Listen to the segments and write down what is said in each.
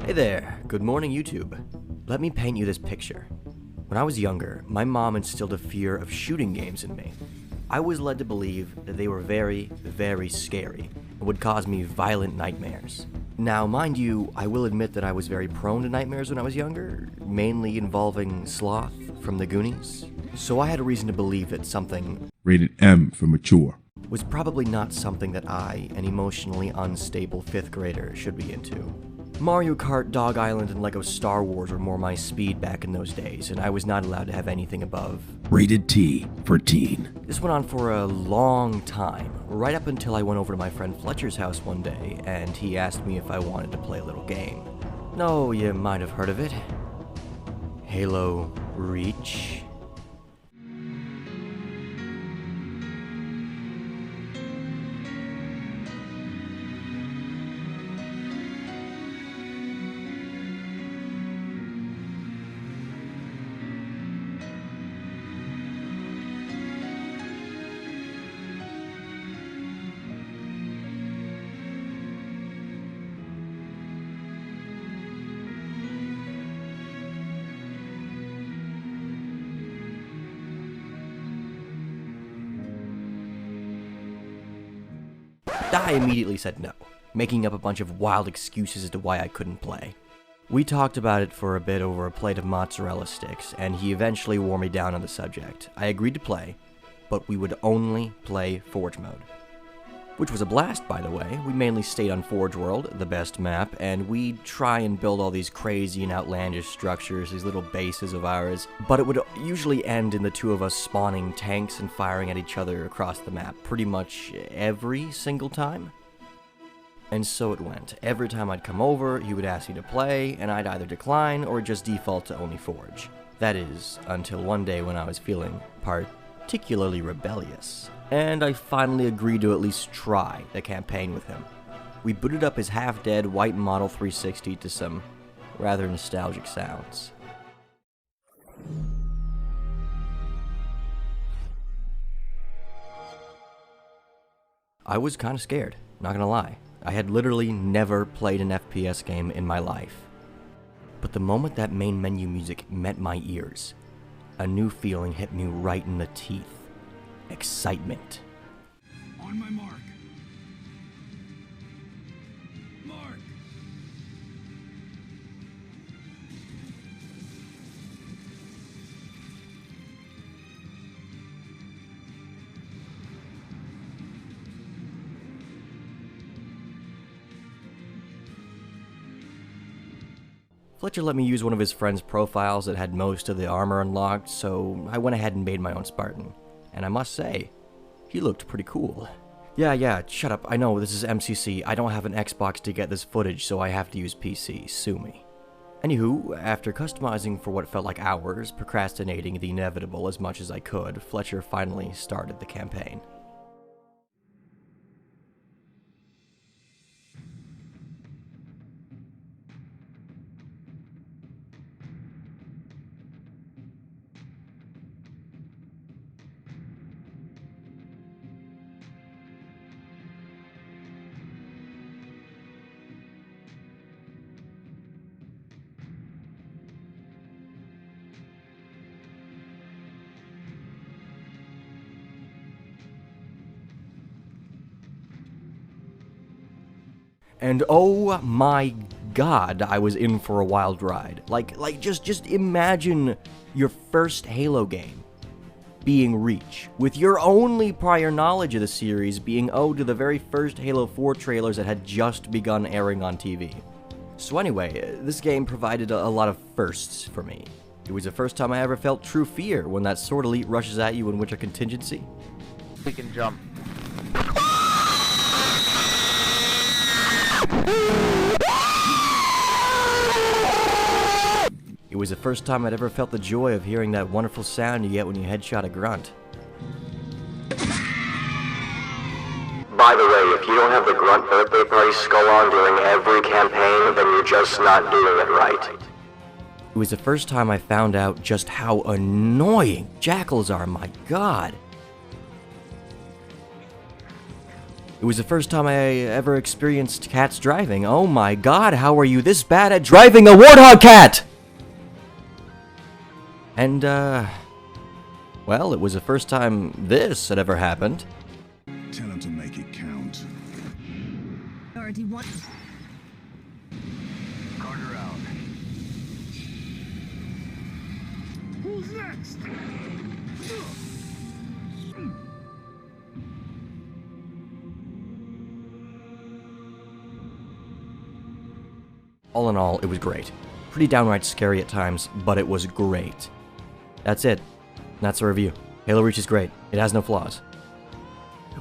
Hey there, good morning YouTube. Let me paint you this picture. When I was younger, my mom instilled a fear of shooting games in me. I was led to believe that they were very, very scary and would cause me violent nightmares. Now, mind you, I will admit that I was very prone to nightmares when I was younger, mainly involving Sloth from the Goonies. So I had a reason to believe that something Rated M for mature. was probably not something that I, an emotionally unstable 5th grader, should be into. Mario Kart, Dog Island, and Lego Star Wars were more my speed back in those days, and I was not allowed to have anything above Rated T for teen. This went on for a long time, right up until I went over to my friend Fletcher's house one day, and he asked me if I wanted to play a little game. No, you might have heard of it. Halo Reach. I immediately said no, making up a bunch of wild excuses as to why I couldn't play. We talked about it for a bit over a plate of mozzarella sticks, and he eventually wore me down on the subject. I agreed to play, but we would only play Forge mode. Which was a blast, by the way. We mainly stayed on Forge World, the best map, and we'd try and build all these crazy and outlandish structures, these little bases of ours, but it would usually end in the two of us spawning tanks and firing at each other across the map pretty much every single time. And so it went. Every time I'd come over, he would ask me to play, and I'd either decline or just default to only Forge. That is, until one day when I was feeling particularly rebellious, and I finally agreed to at least try the campaign with him. We booted up his half-dead white Model 360 to some rather nostalgic sounds. I was kinda scared, not gonna lie. I had literally never played an FPS game in my life. But the moment that main menu music met my ears, a new feeling hit me right in the teeth. Excitement. On my mark. Mark. Fletcher let me use one of his friend's profiles that had most of the armor unlocked, so I went ahead and made my own Spartan. And I must say, he looked pretty cool. Yeah, shut up. I know, this is MCC. I don't have an Xbox to get this footage, so I have to use PC. Sue me. Anywho, after customizing for what felt like hours, procrastinating the inevitable as much as I could, Fletcher finally started the campaign. And oh my god, I was in for a wild ride. Just imagine your first Halo game being Reach, with your only prior knowledge of the series being owed to the very first Halo 4 trailers that had just begun airing on TV. So anyway, this game provided a lot of firsts for me. It was the first time I ever felt true fear when that sword elite rushes at you in winter contingency. We can jump. It was the first time I'd ever felt the joy of hearing that wonderful sound you get when you headshot a grunt. By the way, if you don't have the grunt birthday party skull on during every campaign, then you're just not doing it right. It was the first time I found out just how annoying jackals are, my god. It was the first time I ever experienced cats driving. Oh my god, how are you this bad at driving a warthog cat? And, well, it was the first time this had ever happened. Tell him to make it count. Already won. Carter out. Who's next? All in all, it was great. Pretty downright scary at times, but it was great. That's it. That's the review. Halo Reach is great. It has no flaws.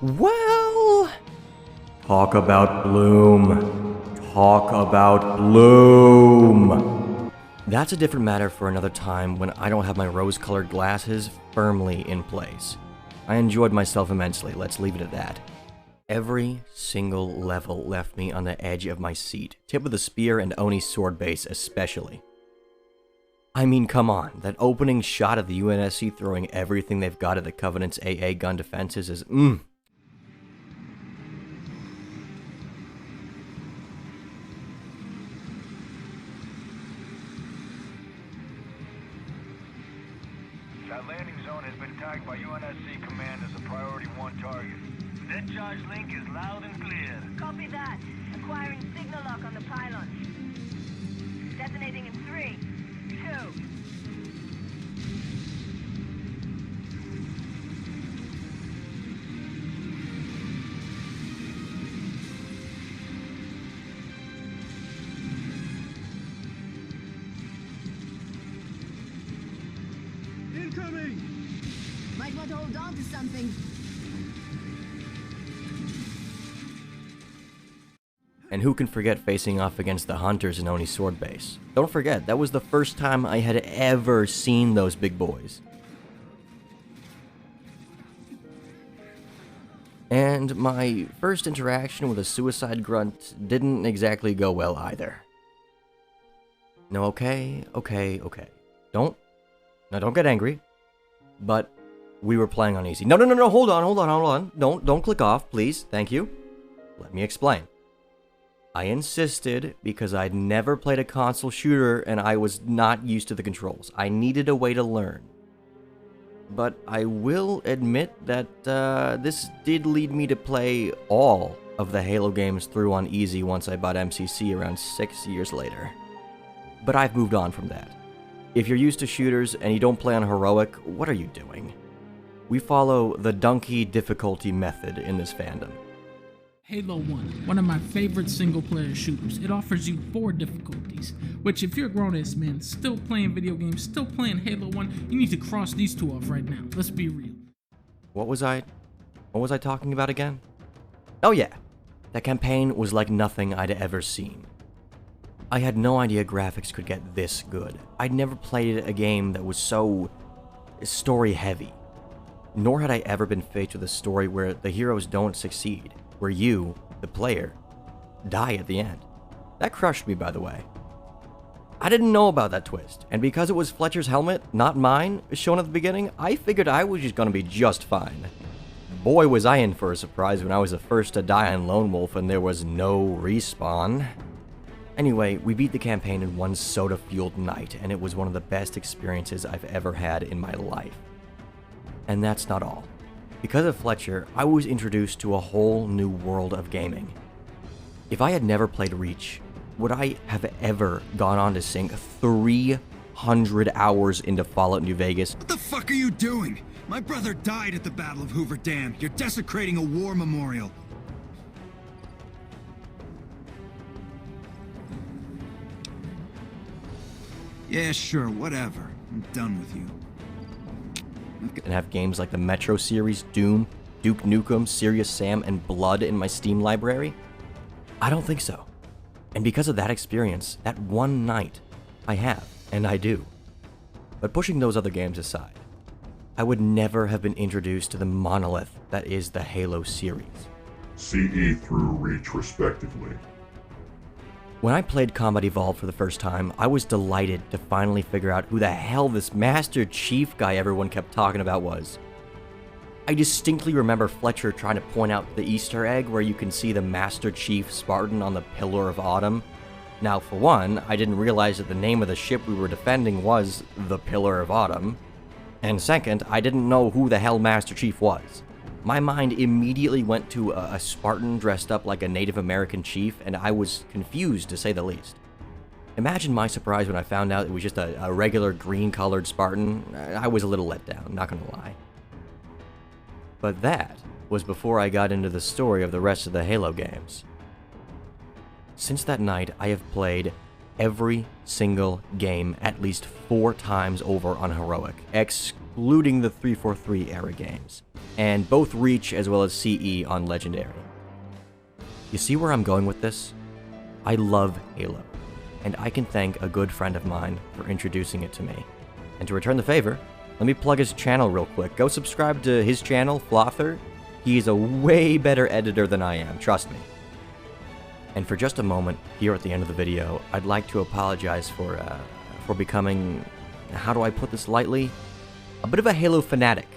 Well... Talk about Bloom. Talk about Bloom. That's a different matter for another time when I don't have my rose-colored glasses firmly in place. I enjoyed myself immensely, let's leave it at that. Every single level left me on the edge of my seat, tip of the spear and Oni sword base especially. I mean, come on, that opening shot of the UNSC throwing everything they've got at the Covenant's AA gun defenses is That landing zone has been tagged by UNSC Command as a priority 1 target. That charge link is loud and clear. Copy that. Acquiring signal lock on the pylon. Detonating in 3, 2. Incoming! Might want to hold on to something. And who can forget facing off against the Hunters in Oni sword base? Don't forget, that was the first time I had ever seen those big boys. And my first interaction with a suicide grunt didn't exactly go well either. No, okay. Don't get angry. But we were playing on easy. No, hold on. Don't click off, please. Thank you. Let me explain. I insisted because I'd never played a console shooter and I was not used to the controls. I needed a way to learn. But I will admit that this did lead me to play all of the Halo games through on easy once I bought MCC around 6 years later. But I've moved on from that. If you're used to shooters and you don't play on heroic, what are you doing? We follow the donkey difficulty method in this fandom. Halo 1, one of my favorite single-player shooters. It offers you 4 difficulties, which if you're a grown-ass man still playing video games, still playing Halo 1, you need to cross these 2 off right now. Let's be real. What was I talking about again? Oh yeah, that campaign was like nothing I'd ever seen. I had no idea graphics could get this good. I'd never played a game that was so story-heavy. Nor had I ever been faced with a story where the heroes don't succeed, where you, the player, die at the end. That crushed me, by the way. I didn't know about that twist, and because it was Fletcher's helmet, not mine, shown at the beginning, I figured I was just gonna be just fine. Boy, was I in for a surprise when I was the first to die on Lone Wolf and there was no respawn. Anyway, we beat the campaign in one soda-fueled night, and it was one of the best experiences I've ever had in my life. And that's not all. Because of Fletcher, I was introduced to a whole new world of gaming. If I had never played Reach, would I have ever gone on to sink 300 hours into Fallout New Vegas? What the fuck are you doing? My brother died at the Battle of Hoover Dam. You're desecrating a war memorial. Yeah, sure, whatever. I'm done with you. And have games like the Metro series, Doom, Duke Nukem, Serious Sam, and Blood in my Steam library? I don't think so. And because of that experience, that one night, I have, and I do. But pushing those other games aside, I would never have been introduced to the monolith that is the Halo series. CE through Reach respectively. When I played Combat Evolved for the first time, I was delighted to finally figure out who the hell this Master Chief guy everyone kept talking about was. I distinctly remember Fletcher trying to point out the Easter egg where you can see the Master Chief Spartan on the Pillar of Autumn. Now, for one, I didn't realize that the name of the ship we were defending was the Pillar of Autumn. And second, I didn't know who the hell Master Chief was. My mind immediately went to a Spartan dressed up like a Native American chief, and I was confused to say the least. Imagine my surprise when I found out it was just a regular green-colored Spartan. I was a little let down, not gonna lie. But that was before I got into the story of the rest of the Halo games. Since that night, I have played every single game at least 4 times over on Heroic, excluding the 343 era games, and both Reach as well as CE on Legendary. You see where I'm going with this? I love Halo, and I can thank a good friend of mine for introducing it to me. And to return the favor, let me plug his channel real quick. Go subscribe to his channel, Flother. He's a way better editor than I am, trust me. And for just a moment, here at the end of the video, I'd like to apologize for becoming, how do I put this lightly, a bit of a Halo fanatic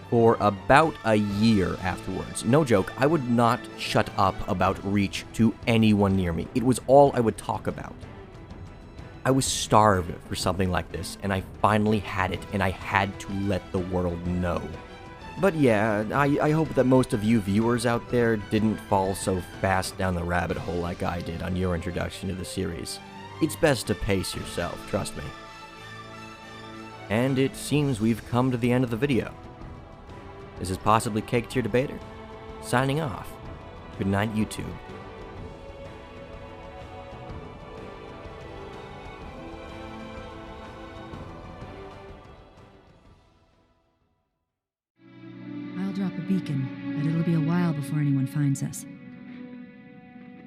for about a year afterwards. No joke, I would not shut up about Reach to anyone near me. It was all I would talk about. I was starved for something like this, and I finally had it, and I had to let the world know. But yeah, I hope that most of you viewers out there didn't fall so fast down the rabbit hole like I did on your introduction to the series. It's best to pace yourself, trust me. And it seems we've come to the end of the video. This is possibly Cake Tier Debater, signing off. Good night, YouTube. I'll drop a beacon, but it'll be a while before anyone finds us.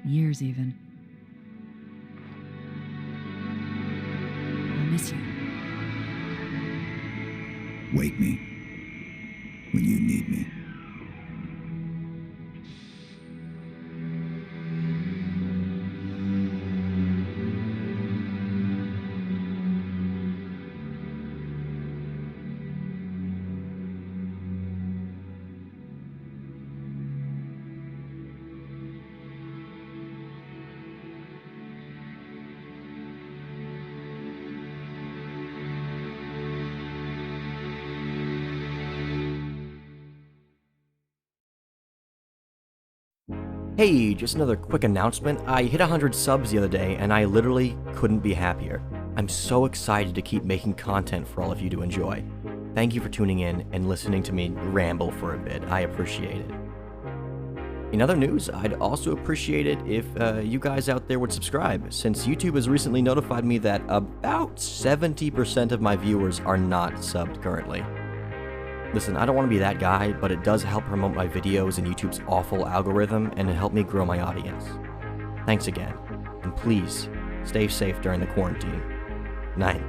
Years, even. I'll miss you. Wake me when you need me. Hey, just another quick announcement. I hit 100 subs the other day, and I literally couldn't be happier. I'm so excited to keep making content for all of you to enjoy. Thank you for tuning in and listening to me ramble for a bit. I appreciate it. In other news, I'd also appreciate it if you guys out there would subscribe, since YouTube has recently notified me that about 70% of my viewers are not subbed currently. Listen, I don't want to be that guy, but it does help promote my videos in YouTube's awful algorithm, and it helped me grow my audience. Thanks again, and please, stay safe during the quarantine. Night.